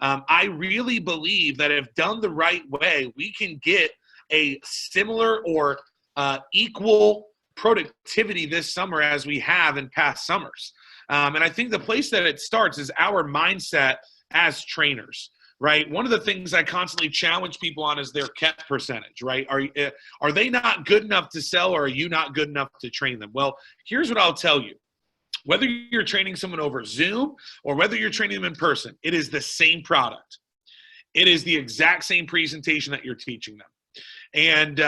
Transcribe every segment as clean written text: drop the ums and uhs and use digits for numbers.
I really believe that if done the right way, we can get a similar or equal productivity this summer as we have in past summers. And I think the place that it starts is our mindset as trainers, right? One of the things I constantly challenge people on is their kept percentage, right? Are they not good enough to sell, or are you not good enough to train them? Well, here's what I'll tell you. Whether you're training someone over Zoom or whether you're training them in person, it is the same product. It is the exact same presentation that you're teaching them. And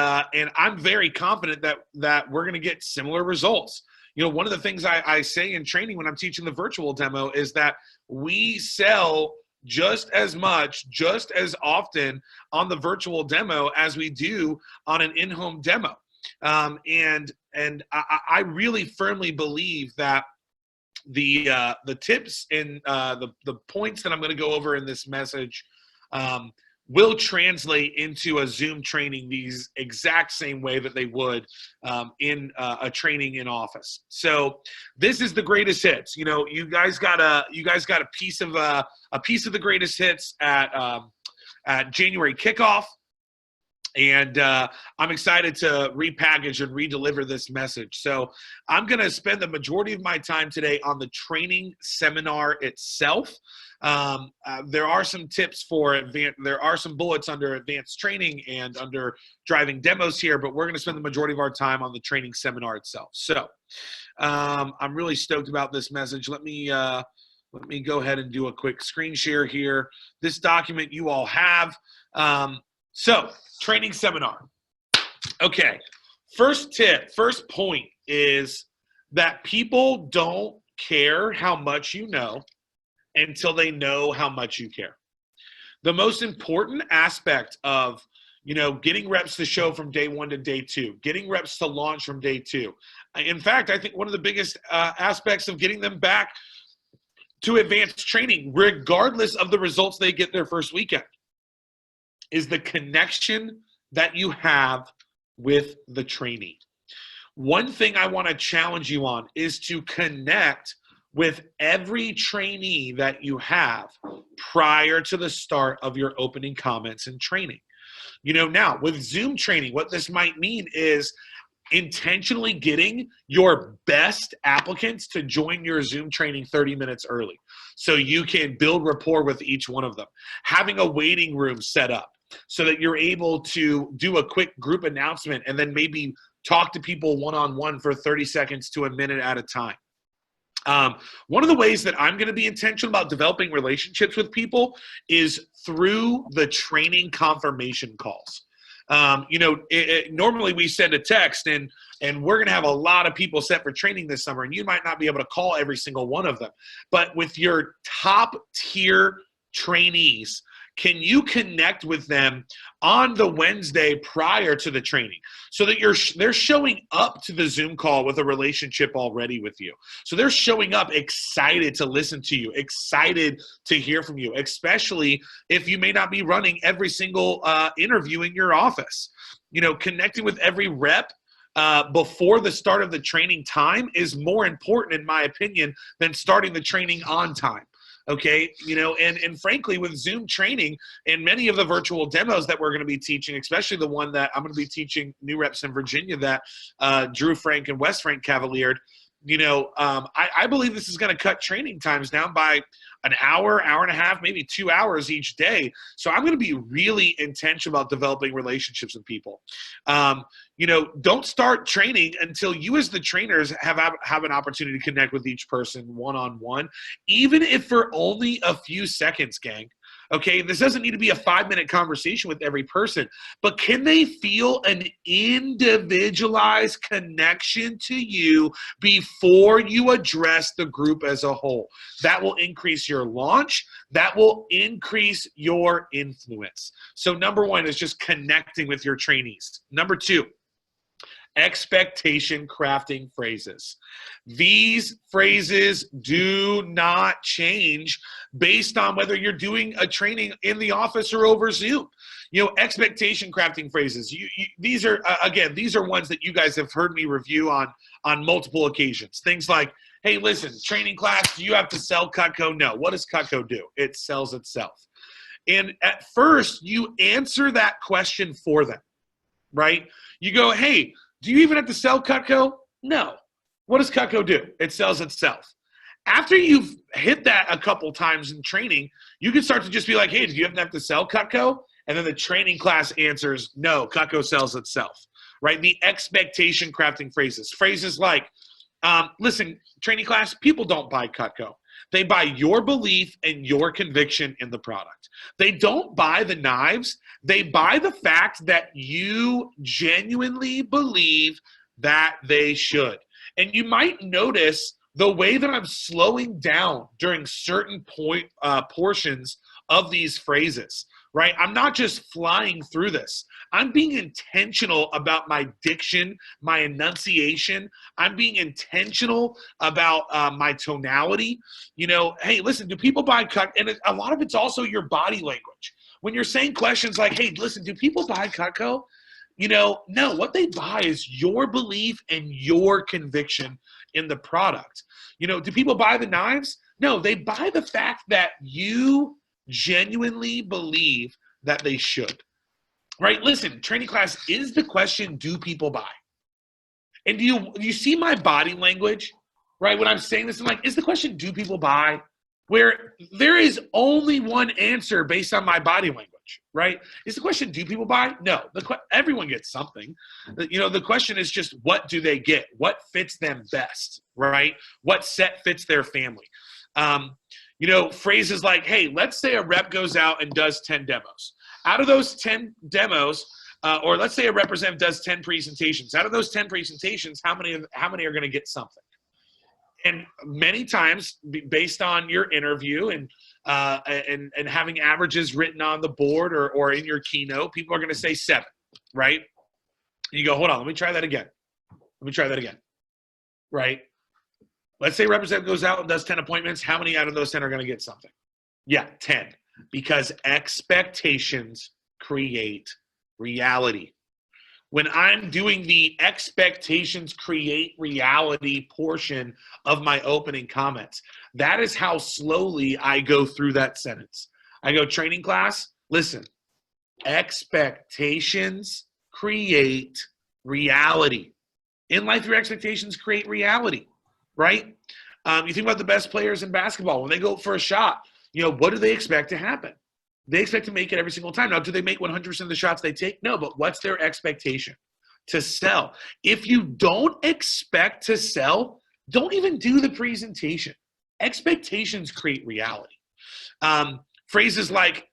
I'm very confident that we're going to get similar results. You know, one of the things I say in training when I'm teaching the virtual demo is that we sell just as much, just as often on the virtual demo as we do on an in-home demo. And I really firmly believe that the tips and the points that I'm going to go over in this message will translate into a Zoom training these exact same way that they would in a training in office. So this is the greatest hits. You know, you guys got a piece of the greatest hits at January kickoff. And I'm excited to repackage and redeliver this message. So I'm going to spend the majority of my time today on the training seminar itself. There are some tips for there are some bullets under advanced training and under driving demos here, but we're going to spend the majority of our time on the training seminar itself. So I'm really stoked about this message. Let me go ahead and do a quick screen share here. This document you all have. So training seminar. Okay. First tip, first point is that people don't care how much you know until they know how much you care. The most important aspect of, you know, getting reps to show from day 1 to day 2, getting reps to launch from day 2. In fact, I think one of the biggest aspects of getting them back to advanced training, regardless of the results they get their first weekend, is the connection that you have with the trainee. One thing I want to challenge you on is to connect with every trainee that you have prior to the start of your opening comments and training. You know, now with Zoom training, what this might mean is intentionally getting your best applicants to join your Zoom training 30 minutes early so you can build rapport with each one of them. Having a waiting room set up so that you're able to do a quick group announcement and then maybe talk to people one-on-one for 30 seconds to a minute at a time. One of the ways that I'm going to be intentional about developing relationships with people is through the training confirmation calls. You know, normally we send a text and we're going to have a lot of people set for training this summer, and you might not be able to call every single one of them. But with your top tier trainees, can you connect with them on the Wednesday prior to the training so that they're showing up to the Zoom call with a relationship already with you? So they're showing up excited to listen to you, excited to hear from you, especially if you may not be running every single interview in your office. You know, connecting with every rep before the start of the training time is more important, in my opinion, than starting the training on time. Okay, you know, and frankly, with Zoom training and many of the virtual demos that we're going to be teaching, especially the one that I'm going to be teaching new reps in Virginia that Drew Frank and Wes Frank cavaliered, you know, I believe this is going to cut training times down by an hour, hour and a half, maybe 2 hours each day. So I'm going to be really intentional about developing relationships with people. You know, don't start training until you as the trainers have an opportunity to connect with each person one-on-one, even if for only a few seconds, gang. Okay, this doesn't need to be a 5-minute conversation with every person, but can they feel an individualized connection to you before you address the group as a whole? That will increase your launch. That will increase your influence. So number 1 is just connecting with your trainees. Number 2, expectation crafting phrases. These phrases do not change based on whether you're doing a training in the office or over Zoom. You know, expectation crafting phrases. These are, again, these are ones that you guys have heard me review on multiple occasions. Things like, Hey, listen, training class, do you have to sell Cutco? No. What does Cutco do? It sells itself. And at first, you answer that question for them, right? You go, hey, do you even have to sell Cutco? No. What does Cutco do? It sells itself. After you've hit that a couple times in training, you can start to just be like, hey, do you have to sell Cutco? And then the training class answers, no, Cutco sells itself, right? The expectation crafting phrases. Phrases like, listen, training class, people don't buy Cutco. They buy your belief and your conviction in the product. They don't buy the knives. They buy the fact that you genuinely believe that they should. And you might notice the way that I'm slowing down during certain portions of these phrases, right? I'm not just flying through this. I'm being intentional about my diction, my enunciation. I'm being intentional about my tonality. You know, hey, listen, do people buy Cutco? And a lot of it's also your body language. When you're saying questions like, hey, listen, do people buy Cutco? You know, no, what they buy is your belief and your conviction in the product. You know, do people buy the knives? No, they buy the fact that you genuinely believe that they should. Right? Listen, training class is the question, do people buy? And do you see my body language? Right? When I'm saying this, I'm like, is the question, do people buy? Where there is only one answer based on my body language. Right? Is the question, do people buy? No. Everyone gets something. You know, the question is just, what do they get? What fits them best? Right? What set fits their family? You know, phrases like, hey, let's say a rep goes out and does 10 demos. Out of those 10 demos, or let's say a representative does 10 presentations. Out of those 10 presentations, how many are going to get something? And many times, based on your interview and having averages written on the board or in your keynote, people are going to say 7, right? And you go, hold on, let me try that again. Right? Let's say a representative goes out and does 10 appointments. How many out of those 10 are going to get something? Yeah, 10. Because expectations create reality. When I'm doing the expectations create reality portion of my opening comments, that is how slowly I go through that sentence. I go, training class, listen, expectations create reality. In life, your expectations create reality, right? You think about the best players in basketball. When they go for a shot, you know, what do they expect to happen? They expect to make it every single time. Now, do they make 100% of the shots they take? No, but what's their expectation? To sell. If you don't expect to sell, don't even do the presentation. Expectations create reality. Phrases like,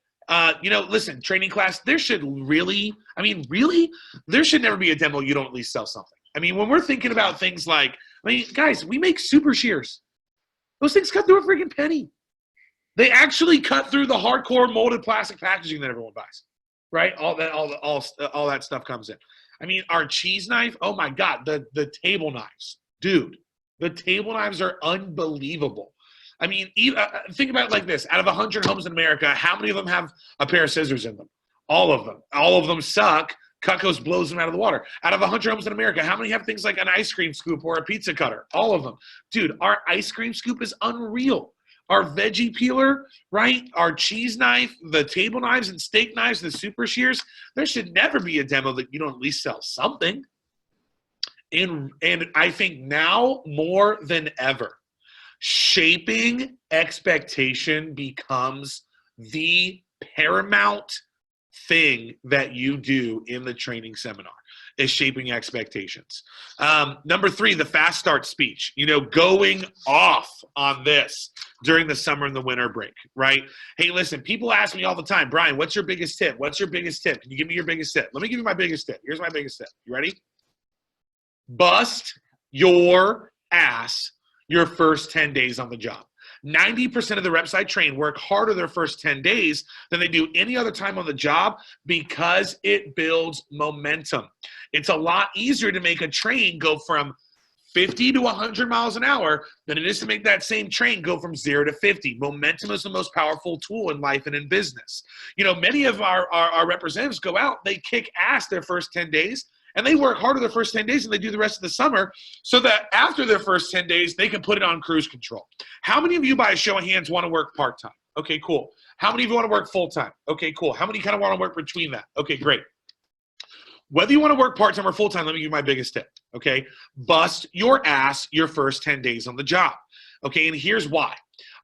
you know, listen, training class, there should there should never be a demo you don't at least sell something. I mean, when we're thinking about things like, guys, we make super shears. Those things cut through a freaking penny. They actually cut through the hardcore molded plastic packaging that everyone buys, right? All that stuff comes in. I mean, our cheese knife, oh my God, the table knives. Dude, the table knives are unbelievable. I mean, think about it like this. Out of 100 homes in America, how many of them have a pair of scissors in them? All of them. All of them suck. Cutco blows them out of the water. Out of 100 homes in America, how many have things like an ice cream scoop or a pizza cutter? All of them. Dude, our ice cream scoop is unreal. Our veggie peeler, right? Our cheese knife, the table knives and steak knives, the super shears. There should never be a demo that you don't at least sell something. And I think now more than ever, shaping expectation becomes the paramount thing that you do in the training seminar, is shaping expectations. Number 3, the fast start speech, you know, going off on this during the summer and the winter break, right? Hey, listen, people ask me all the time, Bryan, what's your biggest tip? What's your biggest tip? Can you give me your biggest tip? Let me give you my biggest tip. Here's my biggest tip. You ready? Bust your ass your first 10 days on the job. 90% of the reps I train work harder their first 10 days than they do any other time on the job because it builds momentum. It's a lot easier to make a train go from 50 to 100 miles an hour than it is to make that same train go from 0 to 50. Momentum is the most powerful tool in life and in business. You know, many of our representatives go out, they kick ass their first 10 days, And they work harder their first 10 days than they do the rest of the summer so that after their first 10 days, they can put it on cruise control. How many of you, by a show of hands, want to work part-time? Okay, cool. How many of you want to work full-time? Okay, cool. How many kind of want to work between that? Okay, great. Whether you want to work part-time or full-time, let me give you my biggest tip, okay? Bust your ass your first 10 days on the job, okay? And here's why.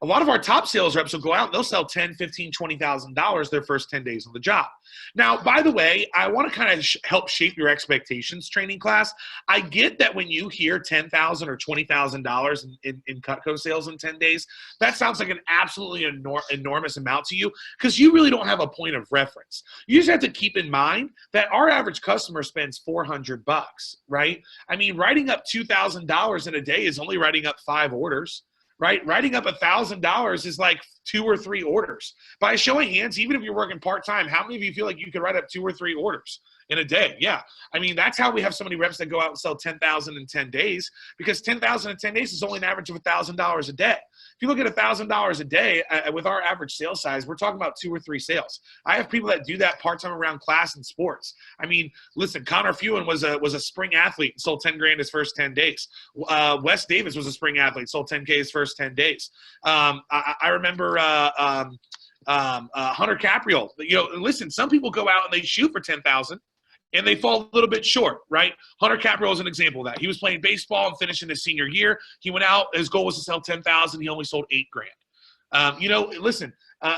A lot of our top sales reps will go out and they'll sell $10,000, $15,000, $20,000 their first 10 days on the job. Now, by the way, I want to kind of help shape your expectations, training class. I get that when you hear $10,000 or $20,000 in Cutco sales in 10 days, that sounds like an absolutely enormous amount to you because you really don't have a point of reference. You just have to keep in mind that our average customer spends $400, right? I mean, writing up $2,000 in a day is only writing up 5 orders. Right? Writing up $1,000 is like 2 or 3 orders. By a show of hands, even if you're working part-time, how many of you feel like you could write up 2 or 3 orders in a day? Yeah. I mean, that's how we have so many reps that go out and sell $10,000 in 10 days because $10,000 in 10 days is only an average of $1,000 a day. If you look at $1,000 a day with our average sales size, we're talking about 2 or 3 sales. I have people that do that part-time around class and sports. I mean, listen, Connor Fewen was a spring athlete and sold 10 grand his first 10 days. Wes Davis was a spring athlete, sold 10K his first 10 days. I remember Hunter Capriol. You know, listen, some people go out and they shoot for 10,000 and they fall a little bit short, right? Hunter Capriol is an example of that. He was playing baseball and finishing his senior year. He went out, his goal was to sell 10,000. He only sold 8 grand. You know, listen,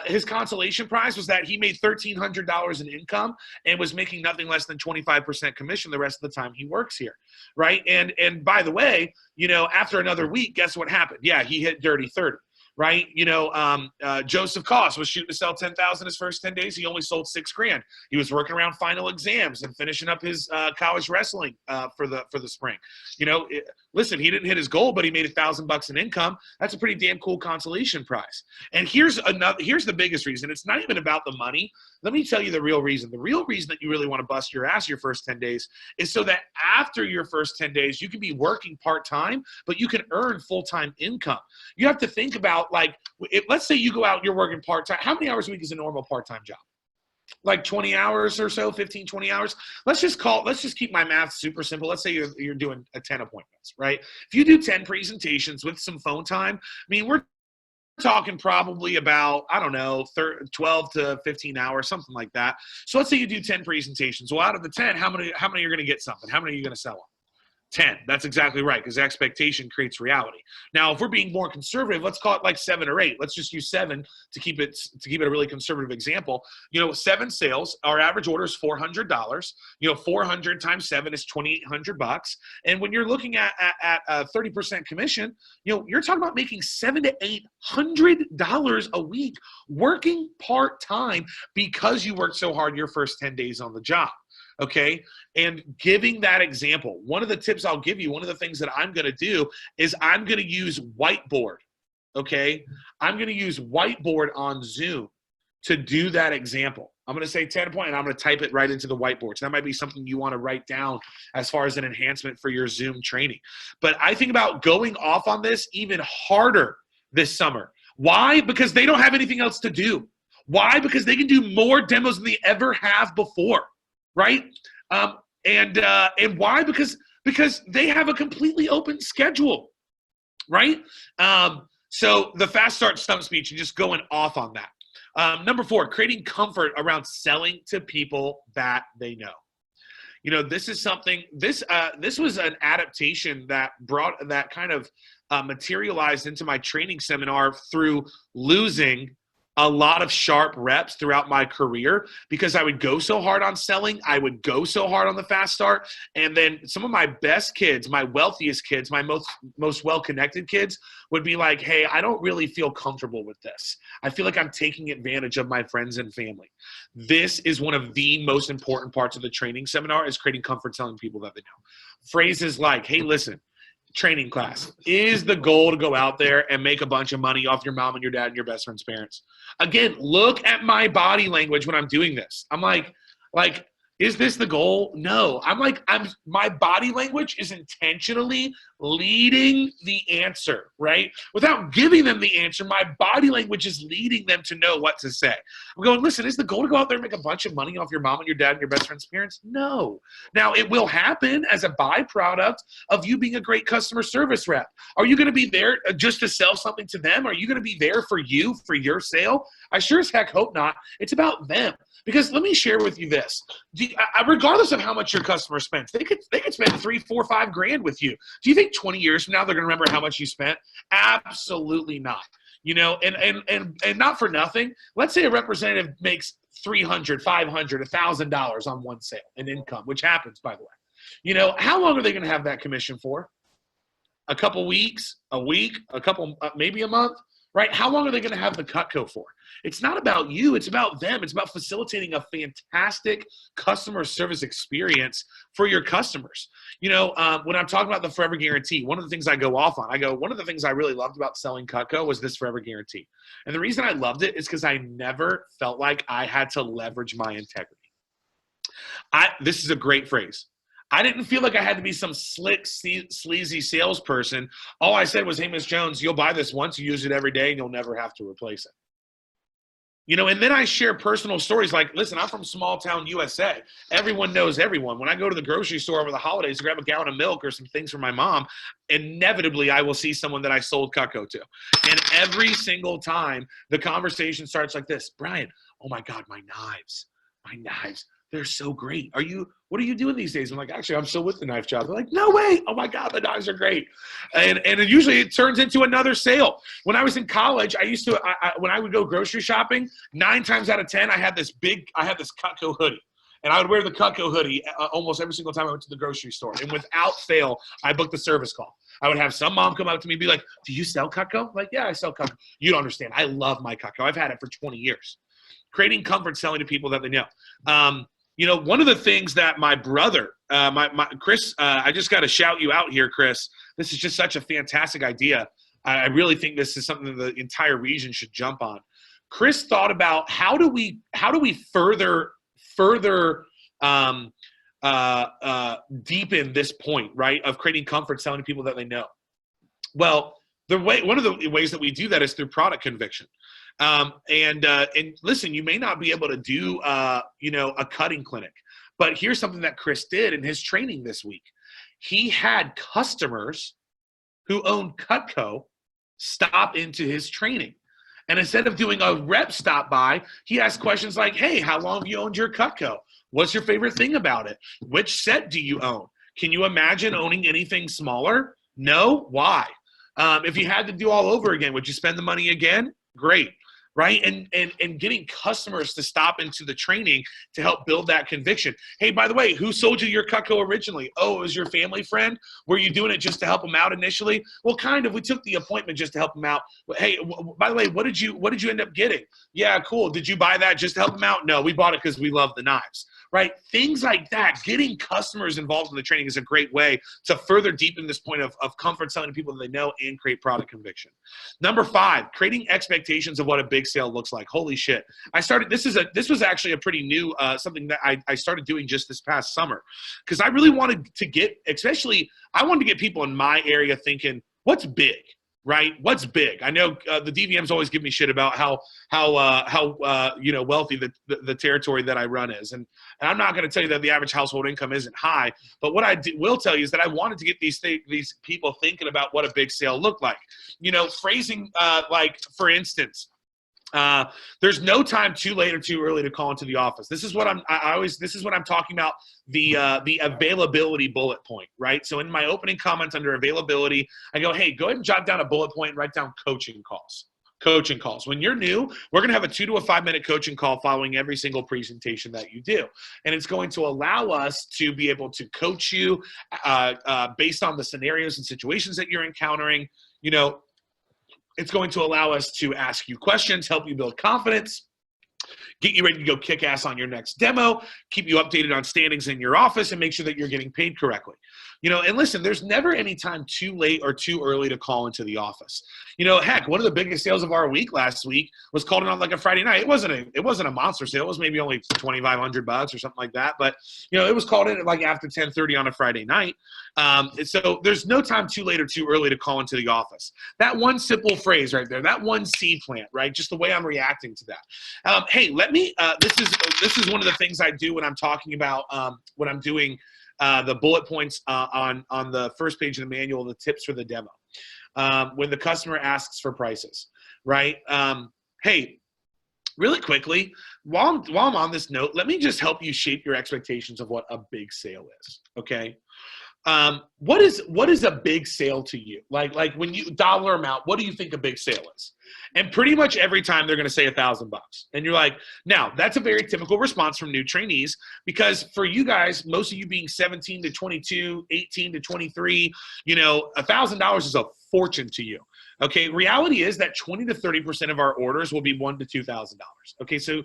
his consolation prize was that he made $1,300 in income and was making nothing less than 25% commission the rest of the time he works here, right? And by the way, you know, after another week, guess what happened? Yeah, he hit dirty 30. Right? You know, Joseph Koss was shooting to sell 10,000 his first 10 days. He only sold 6 grand. He was working around final exams and finishing up his college wrestling for the spring. You know, listen, he didn't hit his goal, but he made $1,000 in income. That's a pretty damn cool consolation prize. And here's the biggest reason. It's not even about the money. Let me tell you the real reason. The real reason that you really want to bust your ass your first 10 days is so that after your first 10 days, you can be working part-time, but you can earn full-time income. You have to think about, like, let's say you go out and you're working part-time. How many hours a week is a normal part-time job? Like 20 hours or so, 15, 20 hours. Let's just keep my math super simple. Let's say you're doing 10 appointments, right? If you do 10 presentations with some phone time, I mean, we're talking probably about, I don't know, 12 to 15 hours, something like that. So let's say you do 10 presentations. Well, out of the 10, how many are you going to get something? How many are you going to sell them? 10. That's exactly right, because expectation creates reality. Now, if we're being more conservative, let's call it like 7 or 8. Let's just use 7 to keep it a really conservative example. You know, 7 sales, our average order is $400. You know, 400 times 7 is $2,800. And when you're looking at 30% commission, you know, you're talking about making $700 to $800 a week working part-time because you worked so hard your first 10 days on the job. Okay. And giving that example, one of the tips I'll give you, one of the things that I'm going to do is I'm going to use whiteboard. Okay. I'm going to use whiteboard on Zoom to do that example. I'm going to say 10 point and I'm going to type it right into the whiteboard. So that might be something you want to write down as far as an enhancement for your Zoom training. But I think about going off on this even harder this summer. Why? Because they don't have anything else to do. Why? Because they can do more demos than they ever have before. Right? And why? Because they have a completely open schedule, right? So the fast start stump speech and just going off on that. Number 4, creating comfort around selling to people that they know. You know, this is something, this was an adaptation that kind of materialized into my training seminar through losing a lot of sharp reps throughout my career because I would go so hard on selling. I would go so hard on the fast start. And then some of my best kids, my wealthiest kids, my most well-connected kids would be like, hey, I don't really feel comfortable with this. I feel like I'm taking advantage of my friends and family. This is one of the most important parts of the training seminar is creating comfort telling people that they know. Phrases like, hey, listen, training class is the goal to go out there and make a bunch of money off your mom and your dad and your best friend's parents. Again, look at my body language when I'm doing this. I'm like, is this the goal? No. My body language is intentionally leading the answer, right? Without giving them the answer, my body language is leading them to know what to say. I'm going, listen, is the goal to go out there and make a bunch of money off your mom and your dad and your best friend's parents? No. Now, it will happen as a byproduct of you being a great customer service rep. Are you going to be there just to sell something to them? Are you going to be there for you, for your sale? I sure as heck hope not. It's about them. Because let me share with you this. Regardless of how much your customer spends, they could spend $3, $4, $5 grand with you. Do you think 20 years from now they're going to remember how much you spent? Absolutely not. You know, and not for nothing. Let's say a representative makes $300, $500, $1,000 on one sale in income, which happens, by the way. You know, how long are they going to have that commission for? A couple weeks, a week, a couple, maybe a month, right? How long are they going to have the Cutco for? It's not about you. It's about them. It's about facilitating a fantastic customer service experience for your customers. You know, when I'm talking about the Forever Guarantee, one of the things I go off on, one of the things I really loved about selling Cutco was this Forever Guarantee. And the reason I loved it is because I never felt like I had to leverage my integrity. This is a great phrase. I didn't feel like I had to be some slick, sleazy salesperson. All I said was, hey, Miss Jones, you'll buy this once, you use it every day, and you'll never have to replace it. You know, and then I share personal stories like, listen, I'm from small town USA. Everyone knows everyone. When I go to the grocery store over the holidays to grab a gallon of milk or some things for my mom, inevitably I will see someone that I sold Cutco to. And every single time the conversation starts like this, Bryan, oh my God, my knives. They're so great. What are you doing these days? I'm like, actually, I'm still with the knife job. They're like, no way. Oh my God, the knives are great. And usually it turns into another sale. When I was in college, when I would go grocery shopping, 9 times out of 10, I had this Cutco hoodie. And I would wear the Cutco hoodie almost every single time I went to the grocery store. And without fail, I booked a service call. I would have some mom come up to me and be like, do you sell Cutco? I'm like, yeah, I sell Cutco. You don't understand. I love my Cutco. I've had it for 20 years. Creating comfort, selling to people that they know. You know, one of the things that my brother, Chris, I just got to shout you out here, Chris. This is just such a fantastic idea. I really think this is something that the entire region should jump on. Chris thought about how do we further deepen this point, right, of creating comfort, selling to people that they know. Well, one of the ways that we do that is through product conviction. And listen, you may not be able to do, a cutting clinic, but here's something that Chris did in his training this week. He had customers who owned Cutco stop into his training. And instead of doing a rep stop by, he asked questions like, hey, how long have you owned your Cutco? What's your favorite thing about it? Which set do you own? Can you imagine owning anything smaller? No? Why? If you had to do all over again, would you spend the money again? Great. Right? And getting customers to stop into the training to help build that conviction. Hey, by the way, who sold you your Cutco originally? Oh, it was your family friend? Were you doing it just to help them out initially? Well, kind of. We took the appointment just to help them out. Hey, by the way, what did you end up getting? Yeah, cool. Did you buy that just to help them out? No, we bought it because we love the knives. Right? Things like that. Getting customers involved in the training is a great way to further deepen this point of comfort selling to people that they know and create product conviction. Number 5, creating expectations of what a big sale looks like. Holy shit. This was actually a pretty new, something that I started doing just this past summer, because I really wanted to I wanted to get people in my area thinking, what's big? Right? What's big? I know the DVMs always give me shit about how wealthy the territory that I run is, and I'm not going to tell you that the average household income isn't high, but what I will tell you is that I wanted to get these people thinking about what a big sale looked like. You know, phrasing like, for instance, there's no time too late or too early to call into the office. This is what I'm talking about, the availability bullet point, right? So in my opening comments under availability, I go, hey, go ahead and jot down a bullet point and write down coaching calls. Coaching calls. When you're new, we're going to have a 2 to 5 minute coaching call following every single presentation that you do. And it's going to allow us to be able to coach you based on the scenarios and situations that you're encountering. You know, it's going to allow us to ask you questions, help you build confidence, get you ready to go kick ass on your next demo, keep you updated on standings in your office, and make sure that you're getting paid correctly. And listen, there's never any time too late or too early to call into the office. Heck, one of the biggest sales of our week last week was called in on like a Friday night. It wasn't a monster sale. It was maybe only $2,500 or something like that. But it was called in at like after 10:30 on a Friday night. So there's no time too late or too early to call into the office. That one simple phrase right there, that one seed plant, right? Just the way I'm reacting to that. Hey, let me. This is one of the things I do when I'm talking about when I'm doing the bullet points on the first page of the manual, the tips for the demo. When the customer asks for prices, right? Hey, really quickly, while I'm on this note, let me just help you shape your expectations of what a big sale is, okay? What is a big sale to you? Like when you dollar amount, what do you think a big sale is? And pretty much every time they're going to say $1,000. And you're like, now that's a very typical response from new trainees, because for you guys, most of you being 17 to 22, 18 to 23, $1,000 is a fortune to you. Okay. Reality is that 20 to 30% of our orders will be $1,000 to $2,000. Okay. So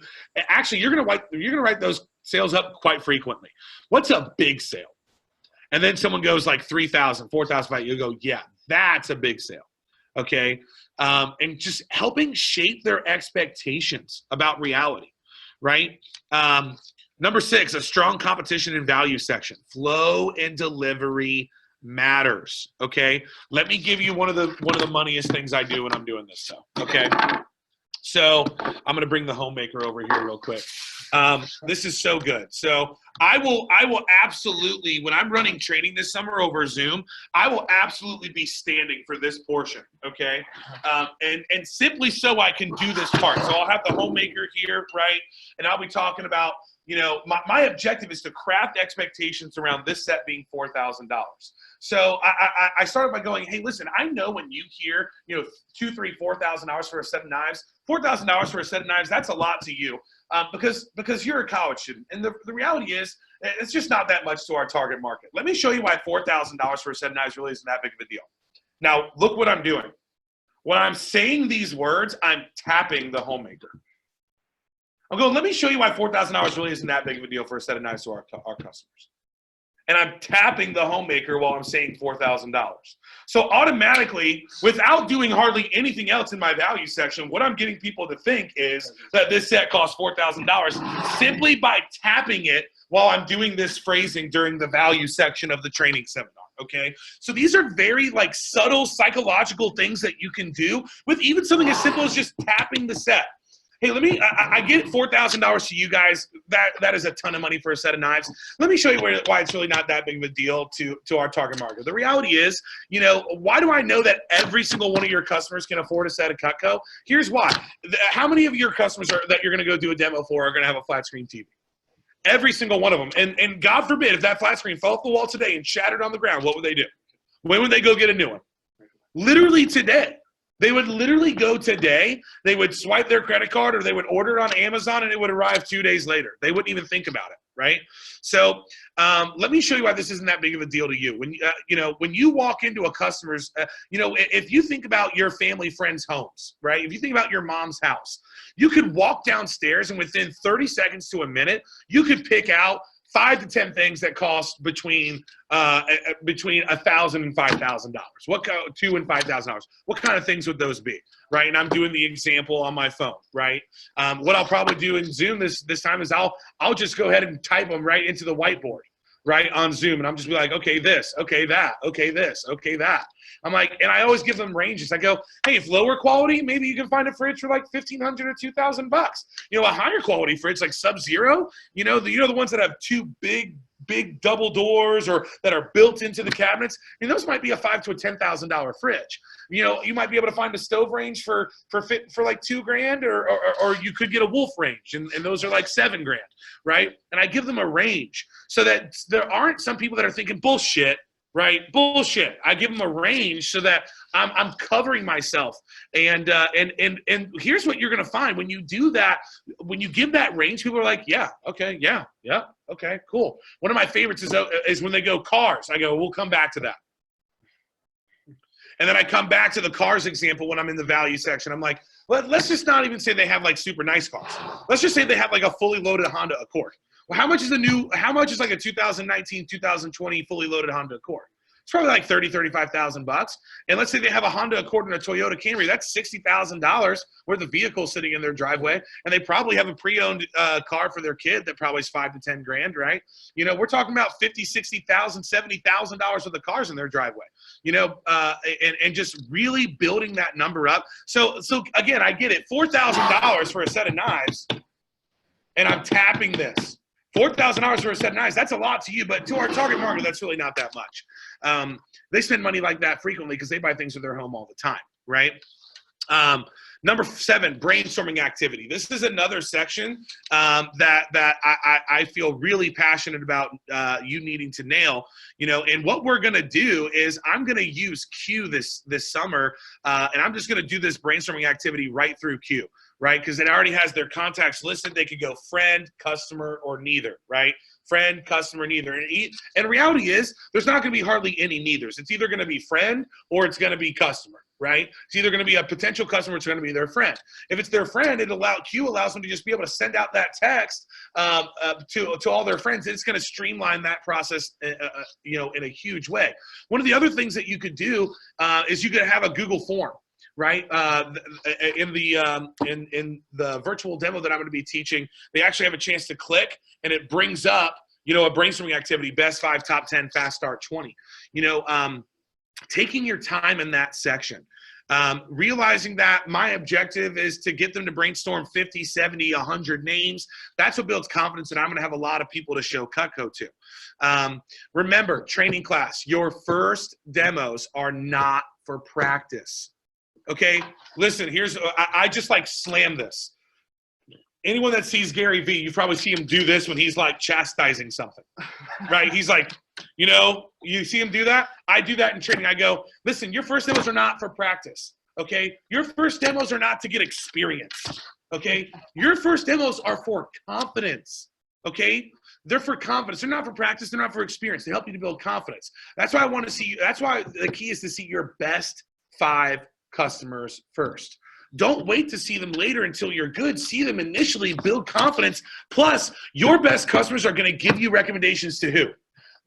actually you're going to write those sales up quite frequently. What's a big sale? And then someone goes like 3,000, 4,000, you go, yeah, that's a big sale. Okay. And just helping shape their expectations about reality, right? Number 6, a strong competition and value section. Flow and delivery matters. Okay. Let me give you one of the moneyest things I do when I'm doing this. Okay. So I'm going to bring the homemaker over here real quick. This is so good. So I will absolutely, when I'm running training this summer over Zoom, I will absolutely be standing for this portion. Okay. And simply so I can do this part. So I'll have the homemaker here, right? And I'll be talking about, my objective is to craft expectations around this set being $4,000. So I started by going, hey, listen, I know when you hear, $2,000, $3,000, $4,000 for a set of knives, $4,000 for a set of knives, that's a lot to you because you're a college student. And the reality is it's just not that much to our target market. Let me show you why $4,000 for a set of knives really isn't that big of a deal. Now, look what I'm doing. When I'm saying these words, I'm tapping the homemaker. I'm going, let me show you why $4,000 really isn't that big of a deal for a set of knives to our customers. And I'm tapping the homemaker while I'm saying $4,000. So automatically, without doing hardly anything else in my value section, what I'm getting people to think is that this set costs $4,000 simply by tapping it while I'm doing this phrasing during the value section of the training seminar. Okay, so these are very subtle psychological things that you can do with even something as simple as just tapping the set. Hey, I get $4,000 to you guys. That is a ton of money for a set of knives. Let me show you why it's really not that big of a deal to our target market. The reality is, why do I know that every single one of your customers can afford a set of Cutco? Here's why. How many of your customers that you're going to go do a demo for are going to have a flat screen TV? Every single one of them. And God forbid, if that flat screen fell off the wall today and shattered on the ground, what would they do? When would they go get a new one? Literally today. They would literally go today, they would swipe their credit card or they would order it on Amazon and it would arrive 2 days later. They wouldn't even think about it, right? So let me show you why this isn't that big of a deal to you. When you walk into a customer's, if you think about your family friends' homes, right? If you think about your mom's house, you could walk downstairs and within 30 seconds to a minute, you could pick out 5 to 10 things that cost between $1,000 and $5,000. What $2,000 and $5,000? What kind of things would those be, right? And I'm doing the example on my phone, right? What I'll probably do in Zoom this time is I'll just go ahead and type them right into the whiteboard, right, on Zoom, and I'm just be like, okay, this, okay, that, okay, this, okay, that. I'm like, and I always give them ranges. I go, hey, if lower quality, maybe you can find a fridge for like $1,500 or $2,000. A higher quality fridge like Sub-Zero, the ones that have two big double doors or that are built into the cabinets. Those might be a $5,000 to a $10,000 fridge. You might be able to find a stove range for like $2,000, or you could get a wolf range, and those are like $7,000, right? And I give them a range so that there aren't some people that are thinking bullshit. Right? Bullshit. I give them a range so that I'm covering myself. And here's what you're going to find when you do that. When you give that range, people are like, yeah, okay, yeah, okay, cool. One of my favorites is when they go cars. I go, we'll come back to that. And then I come back to the cars example when I'm in the value section. I'm like, let's just not even say they have like super nice cars. Let's just say they have like a fully loaded Honda Accord. Well, how much is like a 2019, 2020 fully loaded Honda Accord? It's probably like $30,000-$35,000. And let's say they have a Honda Accord and a Toyota Camry. That's $60,000 worth of vehicle sitting in their driveway. And they probably have a pre-owned car for their kid that probably is $5,000 to $10,000, right? You know, we're talking about $50,000, $60,000, $70,000 worth of cars in their driveway. You know, and just really building that number up. So again, I get it. $4,000 for a set of knives, and I'm tapping this. $4,000 for a set of knives, that's a lot to you, but to our target market, that's really not that much. They spend money like that frequently because they buy things for their home all the time, right? Number 7, brainstorming activity. This is another section that I feel really passionate about you needing to nail. You know, and what we're going to do is I'm going to use Q this summer, and I'm just going to do this brainstorming activity right through Q. Right? Because it already has their contacts listed. They could go friend, customer, or neither, right? Friend, customer, neither. And reality is there's not going to be hardly any neithers. It's either going to be friend or it's going to be customer, right? It's either going to be a potential customer or it's going to be their friend. If it's their friend, Q allows them to just be able to send out that text to all their friends. It's going to streamline that process, you know, in a huge way. One of the other things that you could do is you could have a Google form. Right, in the virtual demo that I'm going to be teaching, they actually have a chance to click, and it brings up, you know, a brainstorming activity: best 5, top 10, fast start 20. You know, taking your time in that section, realizing that my objective is to get them to brainstorm 50, 70, 100 names. That's what builds confidence, and I'm going to have a lot of people to show Cutco to. Remember, training class: your first demos are not for practice. Okay, listen, I just like slam this. Anyone that sees Gary Vee, you probably see him do this when he's like chastising something, right? He's like, you know, you see him do that? I do that in training. I go, listen, your first demos are not for practice, okay? Your first demos are not to get experience, okay? Your first demos are for confidence, okay? They're for confidence. They're not for practice. They're not for experience. They help you to build confidence. That's why I want to see you. That's why the key is to see your best 5 customers first. Don't wait to see them later until you're good. See them initially, build confidence. Plus, your best customers are going to give you recommendations to who?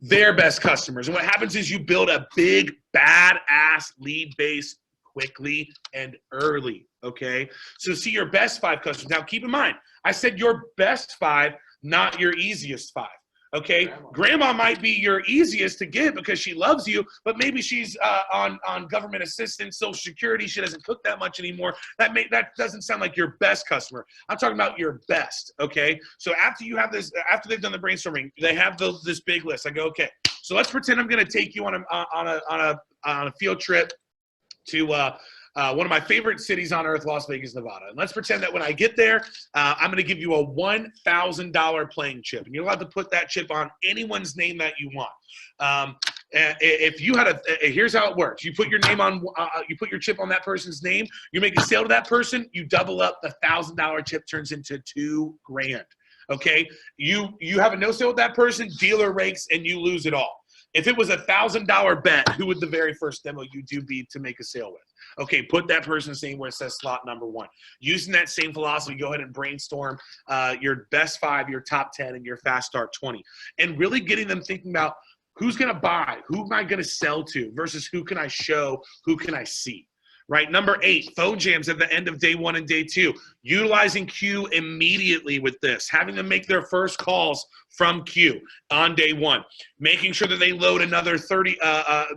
Their best customers. And what happens is you build a big, badass lead base quickly and early, okay? So see your best 5 customers. Now, keep in mind, I said your best 5, not your easiest 5. Okay, grandma might be your easiest to get because she loves you, but maybe she's on government assistance, Social Security. She doesn't cook that much anymore. That doesn't sound like your best customer. I'm talking about your best. Okay, so after you have this, after they've done the brainstorming, they have this big list. I go, okay, so let's pretend I'm going to take you on a field trip to one of my favorite cities on earth, Las Vegas, Nevada. And let's pretend that when I get there, I'm going to give you a $1,000 playing chip. And you're allowed to put that chip on anyone's name that you want. If you had here's how it works. You put your name on, you put your chip on that person's name. You make a sale to that person. You double up. The $1,000 chip turns into $2,000. Okay. You have a no sale with that person. Dealer rakes and you lose it all. If it was a $1,000 bet, who would the very first demo you do be to make a sale with? Okay, put that person's name where it says slot number 1. Using that same philosophy, go ahead and brainstorm your best 5, your top 10, and your fast start 20. And really getting them thinking about who's going to buy, who am I going to sell to versus who can I show, who can I see. Right, number 8, phone jams at the end of day 1 and day 2. Utilizing Q immediately with this, having them make their first calls from Q on day 1, making sure that they load another 30,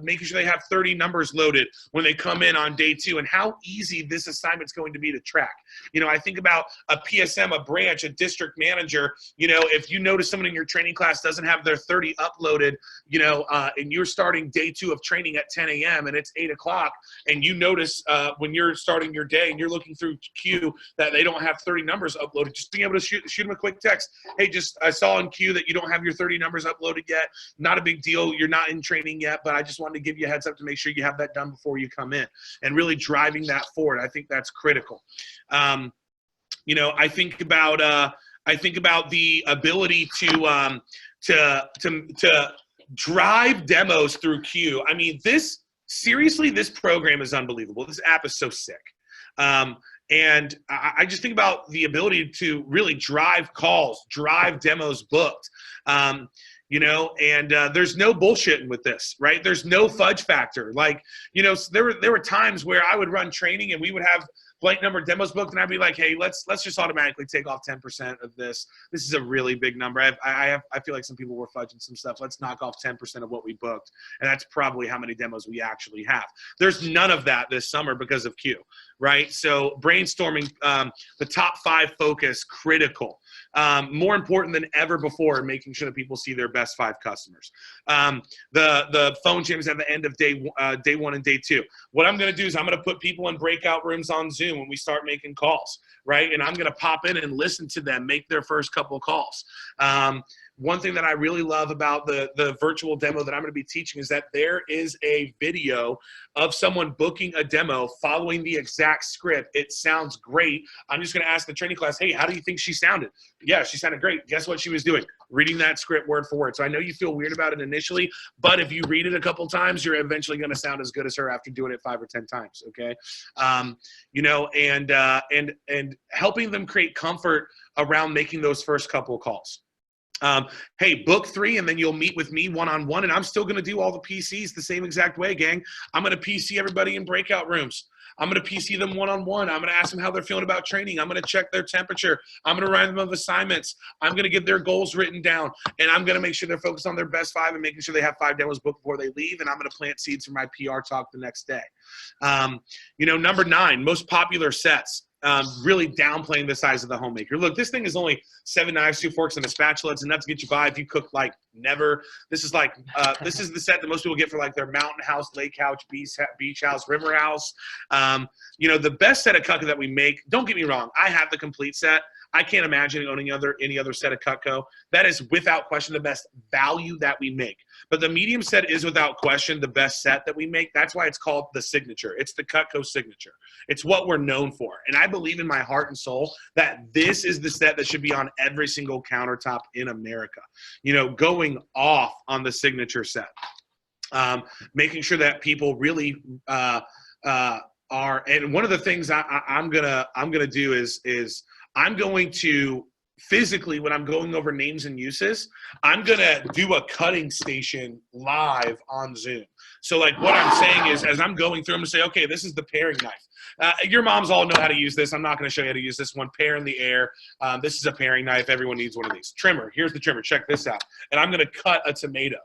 making sure they have 30 numbers loaded when they come in on day 2, and how easy this assignment's going to be to track. You know, I think about a PSM, a branch, a district manager. You know, if you notice someone in your training class doesn't have their 30 uploaded, you know, and you're starting day 2 of training at 10 a.m. and it's 8 o'clock, and you notice when you're starting your day and you're looking through Q that they don't have 30 numbers uploaded, just being able to shoot them a quick text. Hey, I saw in Q that you don't have your 30 numbers uploaded yet. Not a big deal. You're not in training yet, but I just wanted to give you a heads up to make sure you have that done before you come in, and really driving that forward. I think that's critical. You know, I think about the ability to drive demos through Q. I mean, seriously, this program is unbelievable. This app is so sick. And I just think about the ability to really drive calls, drive demos booked. And there's no bullshitting with this, right? There's no fudge factor. Like, there were times where I would run training and we would have blank number demos booked, and I'd be like, hey, let's just automatically take off 10% of this. This is a really big number. I feel like some people were fudging some stuff. Let's knock off 10% of what we booked, and that's probably how many demos we actually have. There's none of that this summer because of Q, right? So brainstorming, the top 5 focus, critical. More important than ever before, making sure that people see their best 5 customers. The phone jams at the end of day 1 and day 2. What I'm going to do is I'm going to put people in breakout rooms on Zoom when we start making calls, right? And I'm going to pop in and listen to them make their first couple calls. One thing that I really love about the virtual demo that I'm going to be teaching is that there is a video of someone booking a demo following the exact script. It sounds great. I'm just going to ask the training class, hey, how do you think she sounded? Yeah, she sounded great. Guess what she was doing? Reading that script word for word. So I know you feel weird about it initially, but if you read it a couple times, you're eventually going to sound as good as her after doing it 5 or 10 times. Okay. And helping them create comfort around making those first couple of calls. Hey, book 3, and then you'll meet with me one-on-one, and I'm still going to do all the PCs the same exact way, gang. I'm going to PC everybody in breakout rooms. I'm going to PC them one-on-one. I'm going to ask them how they're feeling about training. I'm going to check their temperature. I'm going to remind them of assignments. I'm going to get their goals written down, and I'm going to make sure they're focused on their best 5 and making sure they have 5 demos booked before they leave, and I'm going to plant seeds for my PR talk the next day. Number 9, most popular sets. Really downplaying the size of the homemaker. Look, this thing is only 7 knives, 2 forks, and a spatula. It's enough to get you by if you cook like never. This is like this is the set that most people get for like their mountain house, lake house, beach house, river house. The best set of Cutco that we make. Don't get me wrong. I have the complete set. I can't imagine owning any other set of Cutco. That is without question the best value that we make. But the medium set is without question the best set that we make. That's why it's called the signature. It's the Cutco signature. It's what we're known for. And I believe in my heart and soul that this is the set that should be on every single countertop in America. Going off on the signature set. Making sure that people really are. And one of the things I'm gonna do is I'm going to physically, when I'm going over names and uses, I'm going to do a cutting station live on Zoom. So like what I'm saying is, as I'm going through, I'm going to say, okay, this is the paring knife. Your moms all know how to use this. I'm not going to show you how to use this one. Pair in the air. This is a paring knife. Everyone needs one of these. Trimmer. Here's the trimmer. Check this out. And I'm going to cut a tomato.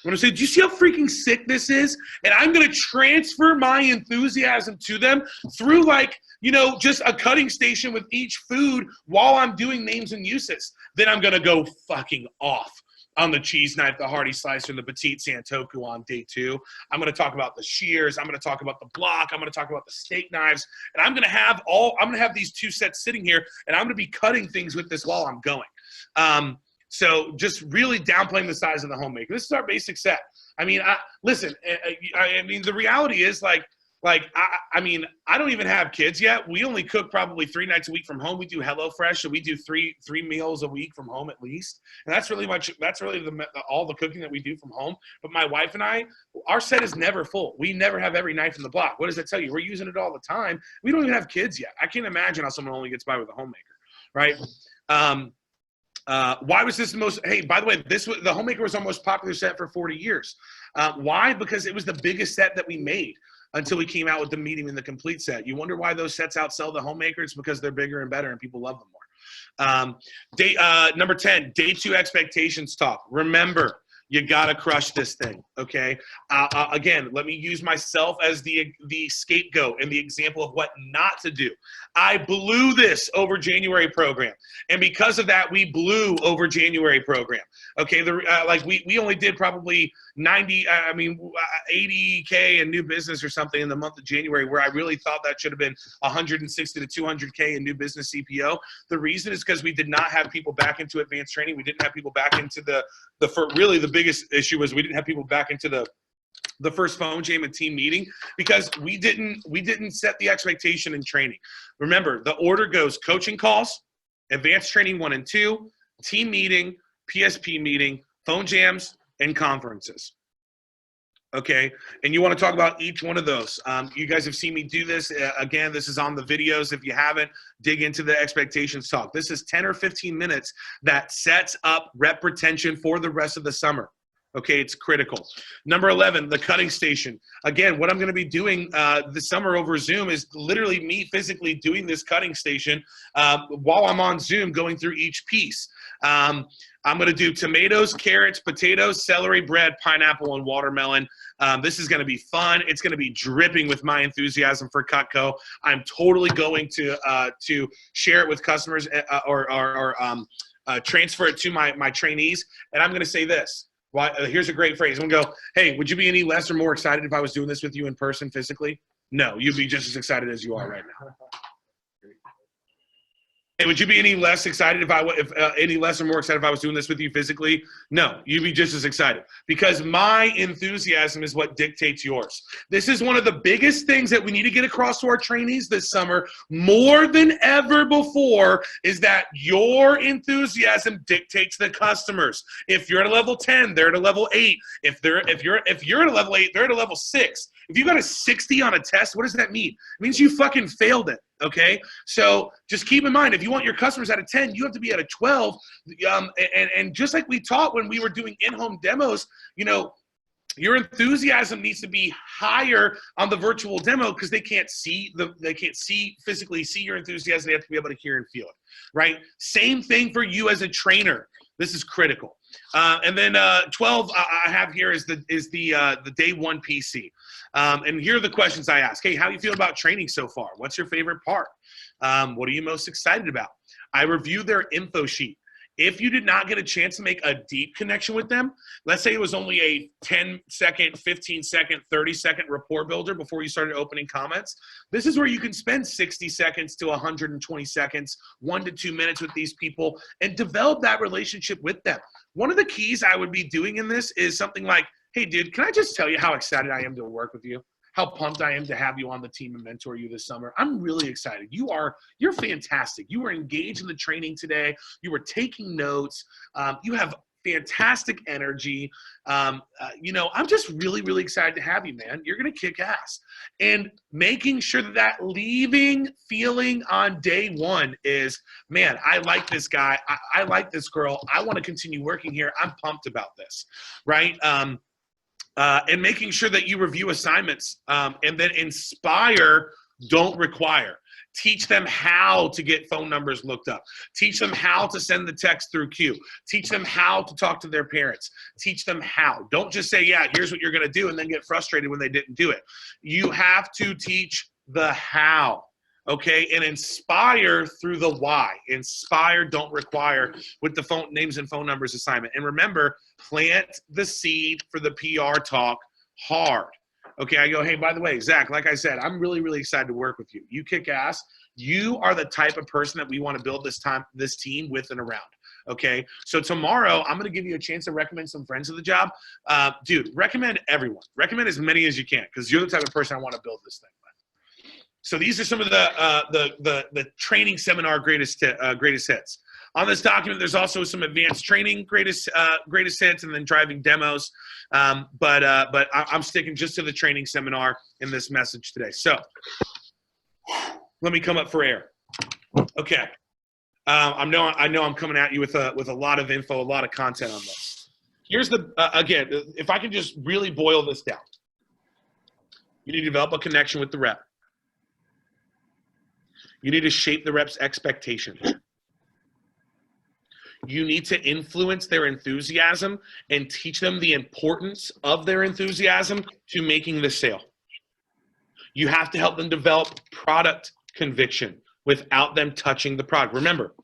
I'm going to say, do you see how freaking sick this is? And I'm going to transfer my enthusiasm to them through just a cutting station with each food while I'm doing names and uses. Then I'm going to go fucking off on the cheese knife, the Hardy slicer, the Petite Santoku on day 2. I'm going to talk about the shears. I'm going to talk about the block. I'm going to talk about the steak knives. And I'm going to have these 2 sets sitting here, and I'm going to be cutting things with this while I'm going. So just really downplaying the size of the homemaker. This is our basic set. I mean, the reality is I don't even have kids yet. We only cook probably 3 nights a week from home. We do HelloFresh, so we do three meals a week from home at least. And that's really all the cooking that we do from home. But my wife and I, our set is never full. We never have every knife in the block. What does that tell you? We're using it all the time. We don't even have kids yet. I can't imagine how someone only gets by with a homemaker, right? Why was this the most? Hey, by the way, the homemaker was our most popular set for 40 years. Why? Because it was the biggest set that we made until we came out with the medium and the complete set. You wonder why those sets outsell the homemaker? It's because they're bigger and better and people love them more. Number 10, day 2 expectations talk. Remember, you got to crush this thing, okay? Again, let me use myself as the scapegoat and the example of what not to do. I blew this over January program. And because of that, we blew over January program. Okay, we only did probably 80K in new business or something in the month of January, where I really thought that should have been 160 to 200K in new business CPO. The reason is because we did not have people back into advanced training. We didn't have people back into the biggest issue was we didn't have people back into the first phone jam and team meeting because we didn't set the expectation in training. Remember, the order goes coaching calls, advanced training 1 and 2, team meeting, PSP meeting, phone jams, and conferences. Okay, and you want to talk about each one of those. You guys have seen me do this. Again, this is on the videos. If you haven't, dig into the expectations talk. This is 10 or 15 minutes that sets up rep retention for the rest of the summer. Okay, it's critical. Number 11, the cutting station. Again, what I'm going to be doing this summer over Zoom is literally me physically doing this cutting station while I'm on Zoom going through each piece. I'm going to do tomatoes, carrots, potatoes, celery, bread, pineapple, and watermelon. This is going to be fun. It's going to be dripping with my enthusiasm for Cutco. I'm totally going to share it with customers or transfer it to my trainees. And I'm going to say this. Here's a great phrase. I'm going to go, hey, would you be any less or more excited if I was doing this with you in person physically? No, you'd be just as excited as you are right now. Hey, would you be any less excited any less or more excited if I was doing this with you physically? No, you'd be just as excited because my enthusiasm is what dictates yours. This is one of the biggest things that we need to get across to our trainees this summer more than ever before is that your enthusiasm dictates the customers. If you're at a level 10, they're at a level 8. If you're at a level 8, they're at a level 6. If you got a 60 on a test, what does that mean? It means you fucking failed it. Okay, so just keep in mind, if you want your customers at a 10, you have to be at a 12. And just like we taught when we were doing in-home demos, you know, your enthusiasm needs to be higher on the virtual demo because they can't physically see your enthusiasm. They have to be able to hear and feel it, right? Same thing for you as a trainer. This is critical. And then 12 I have here is the day one PC. And here are the questions I ask. Hey, how do you feel about training so far? What's your favorite part? What are you most excited about? I review their info sheet. If you did not get a chance to make a deep connection with them, let's say it was only a 10-second, 15-second, 30-second rapport builder before you started opening comments, this is where you can spend 60 seconds to 120 seconds, 1 to 2 minutes with these people and develop that relationship with them. One of the keys I would be doing in this is something like, hey, dude, can I just tell you how excited I am to work with you? How pumped I am to have you on the team and mentor you this summer. I'm really excited. You're fantastic. You were engaged in the training today. You were taking notes. You have fantastic energy. You know, I'm just really, really excited to have you, man. You're going to kick ass. And making sure that leaving feeling on day one is, man, I like this guy. I like this girl. I want to continue working here. I'm pumped about this, right? And making sure that you review assignments and then inspire, don't require. Teach them how to get phone numbers looked up. Teach them how to send the text through queue. Teach them how to talk to their parents. Teach them how. Don't just say, yeah, here's what you're going to do and then get frustrated when they didn't do it. You have to teach the how. Okay, and inspire through the why. Inspire, don't require with the phone names and phone numbers assignment. And remember, plant the seed for the PR talk hard. Okay, I go, hey, by the way, Zach, like I said, I'm really, really excited to work with you. You kick ass. You are the type of person that we want to build this team with and around. Okay, so tomorrow I'm going to give you a chance to recommend some friends of the job. Dude, recommend everyone. Recommend as many as you can because you're the type of person I want to build this thing with. So these are some of the training seminar greatest hits. On this document, there's also some advanced training greatest hits and then driving demos. But I'm sticking just to the training seminar in this message today. So let me come up for air. Okay. I know I'm coming at you with a lot of info, a lot of content on this. Here's again, if I can just really boil this down. You need to develop a connection with the rep. You need to shape the rep's expectations. You need to influence their enthusiasm and teach them the importance of their enthusiasm to making the sale. You have to help them develop product conviction without them touching the product. Remember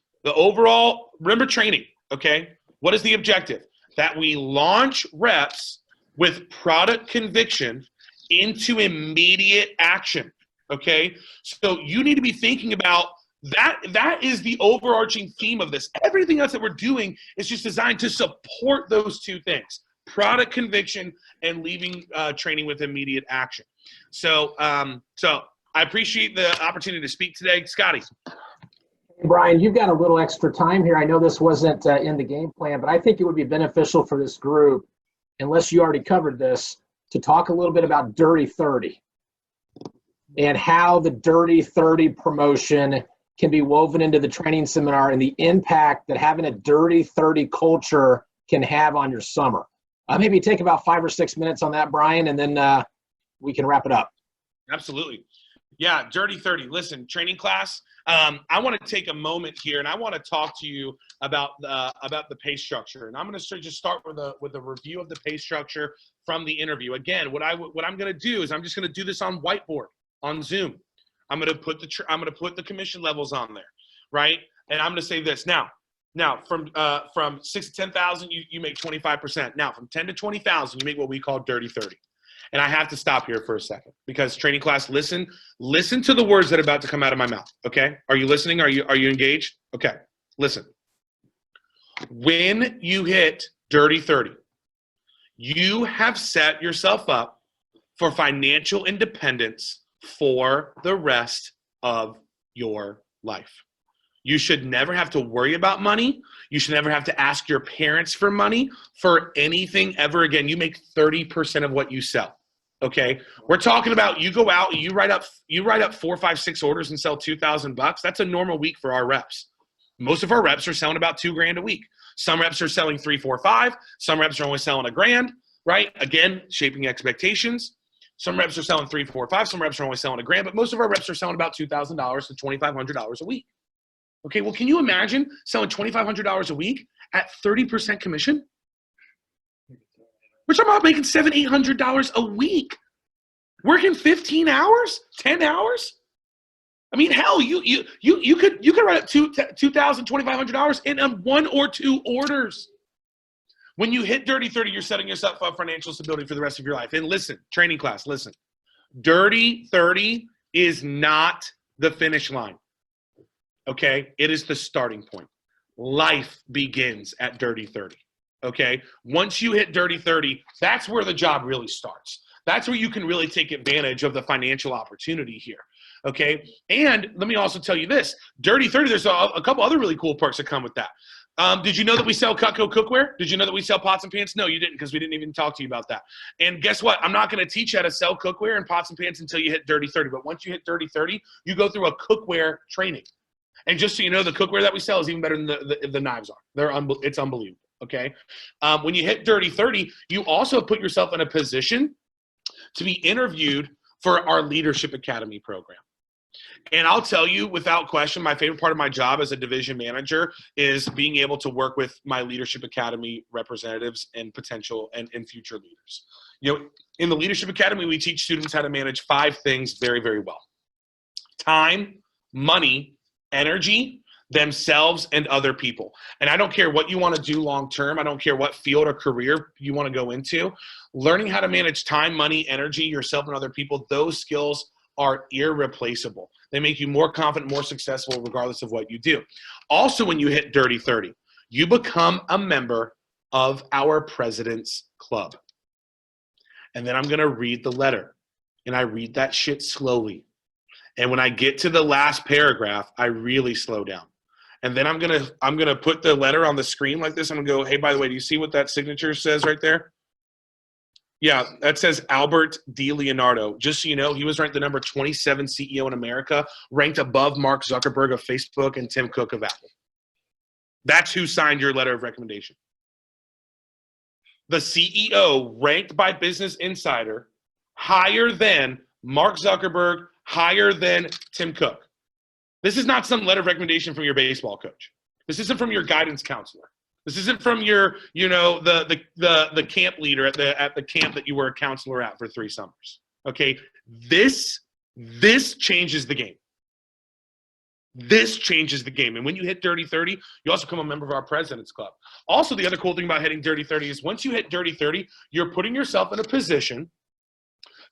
training, okay? What is the objective? That we launch reps with product conviction into immediate action. Okay, so you need to be thinking about that. That is the overarching theme of this. Everything else that we're doing is just designed to support those two things: product conviction and leaving training with immediate action. So I appreciate the opportunity to speak today, Scotty. Hey, Bryan, you've got a little extra time here. I know this wasn't in the game plan, but I think it would be beneficial for this group, unless you already covered this, to talk a little bit about Dirty 30 and how the Dirty 30 promotion can be woven into the training seminar and the impact that having a Dirty 30 culture can have on your summer. Maybe take about 5 or 6 minutes on that, Bryan, and then we can wrap it up. Absolutely. Yeah, Dirty 30. Listen, training class, I want to take a moment here, and I want to talk to you about the pay structure. And I'm going to just start with a review of the pay structure from the interview. Again, what I'm going to do is I'm just going to do this on whiteboard, on Zoom. I'm going to put the commission levels on there, right? And I'm going to say this now from 6 to 10,000, you make 25%. Now from 10 to 20,000, you make what we call Dirty 30. And I have to stop here for a second because training class, listen to the words that are about to come out of my mouth. Okay. Are you listening? Are you engaged? Okay. Listen, when you hit Dirty 30, you have set yourself up for financial independence for the rest of your life. You should never have to worry about money. You should never have to ask your parents for money for anything ever again. You make 30% of what you sell. Okay. We're talking about you go out and you write up 4, 5, 6 orders and sell $2,000. That's a normal week for our reps. Most of our reps are selling about $2,000 a week. Some reps are selling 3, 4, 5. Some reps are only selling $1,000, right? Again, shaping expectations. Some reps are selling 3, 4, 5. Some reps are only selling $1,000, but most of our reps are selling about $2,000 to $2,500 a week. Okay. Well, can you imagine selling $2,500 a week at 30% commission? We're talking about making $700, $800 a week, working 15 hours, 10 hours. I mean, hell, you could write up $2,000, $2,500 in 1 or 2 orders. When you hit Dirty 30, you're setting yourself up for financial stability for the rest of your life. And listen, training class, listen, Dirty 30 is not the finish line. Okay, it is the starting point. Life begins at Dirty 30. Okay, once you hit Dirty 30, that's where the job really starts. That's where you can really take advantage of the financial opportunity here. Okay, and let me also tell you this: Dirty 30, there's a couple other really cool perks that come with that. Did you know that we sell Cutco cookware? Did you know that we sell pots and pans? No, you didn't, because we didn't even talk to you about that. And guess what? I'm not going to teach you how to sell cookware and pots and pans until you hit Dirty 30. But once you hit Dirty 30, you go through a cookware training. And just so you know, the cookware that we sell is even better than the knives are. It's unbelievable. Okay. When you hit Dirty 30, you also put yourself in a position to be interviewed for our Leadership Academy program. And I'll tell you, without question, my favorite part of my job as a division manager is being able to work with my Leadership Academy representatives and potential and future leaders. You know, in the Leadership Academy, we teach students how to manage 5 things very, very well: time, money, energy, themselves, and other people. And I don't care what you want to do long term. I don't care what field or career you want to go into. Learning how to manage time, money, energy, yourself, and other people, those skills are irreplaceable. They make you more confident, more successful, regardless of what you do. Also, when you hit Dirty 30, you become a member of our President's Club. And then I'm going to read the letter. And I read that shit slowly. And when I get to the last paragraph, I really slow down. And then I'm gonna put the letter on the screen like this. I'm gonna go, hey, by the way, do you see what that signature says right there? Yeah, that says Albert D. Leonardo. Just so you know, he was ranked the number 27 CEO in America, ranked above Mark Zuckerberg of Facebook and Tim Cook of Apple. That's who signed your letter of recommendation. The CEO, ranked by Business Insider, higher than Mark Zuckerberg, higher than Tim Cook. This is not some letter of recommendation from your baseball coach. This isn't from your guidance counselor. This isn't from your, the camp leader at the camp that you were a counselor at for 3 summers. Okay, this changes the game. This changes the game. And when you hit Dirty 30, you also become a member of our President's Club. Also, the other cool thing about hitting Dirty 30 is once you hit Dirty 30, you're putting yourself in a position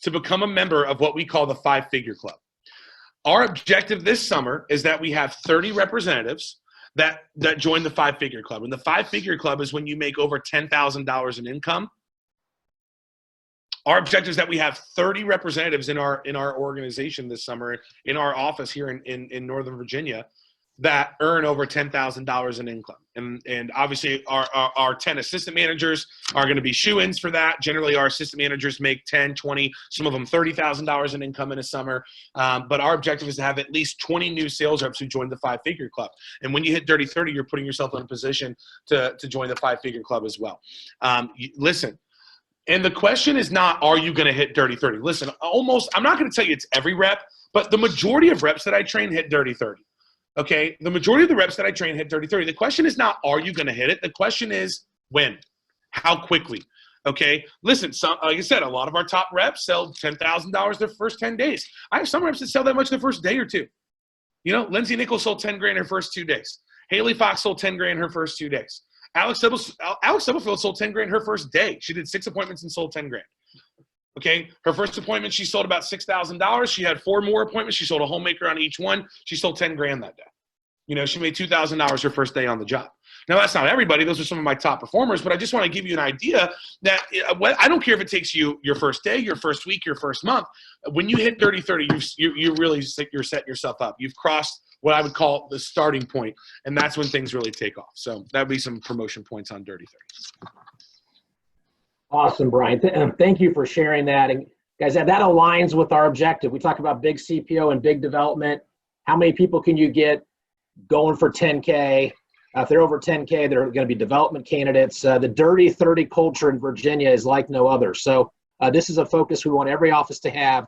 to become a member of what we call the 5-Figure Club. Our objective this summer is that we have 30 representatives that join the 5-Figure Club. And the 5-Figure Club is when you make over $10,000 in income. Our objective is that we have 30 representatives in our organization this summer, in our office here in Northern Virginia, that earn over $10,000 in income. And obviously our 10 assistant managers are going to be shoo-ins for that. Generally, our assistant managers make 10, 20, some of them $30,000 in income in a summer. But our objective is to have at least 20 new sales reps who join the 5-figure club. And when you hit Dirty 30, you're putting yourself in a position to join the 5-figure club as well. Listen, and the question is not, are you going to hit Dirty 30? Listen, I'm not going to tell you it's every rep, but the majority of reps that I train hit Dirty 30. Okay, the majority of the reps that I train hit Dirty 30. The question is not, are you going to hit it? The question is, when? How quickly? Okay, listen, like I said, a lot of our top reps sell $10,000 their first 10 days. I have some reps that sell that much the first day or two. You know, Lindsay Nichols sold 10 grand her first 2 days. Haley Fox sold 10 grand her first 2 days. Alex Stubblefield sold 10 grand her first day. She did 6 appointments and sold 10 grand. Okay, her first appointment, she sold about $6,000. She had 4 more appointments. She sold a homemaker on each one. She sold 10 grand that day. You know, she made $2,000 her first day on the job. Now, that's not everybody. Those are some of my top performers, but I just want to give you an idea that I don't care if it takes you your first day, your first week, your first month. When you hit Dirty 30, you really you're setting yourself up. You've crossed what I would call the starting point, and that's when things really take off. So that would be some promotion points on Dirty 30. Awesome, Bryan. Thank you for sharing that. And guys, that aligns with our objective. We talk about big CPO and big development. How many people can you get going for 10K? If they're over 10K, they're going to be development candidates. The Dirty 30 culture in Virginia is like no other. So this is a focus we want every office to have.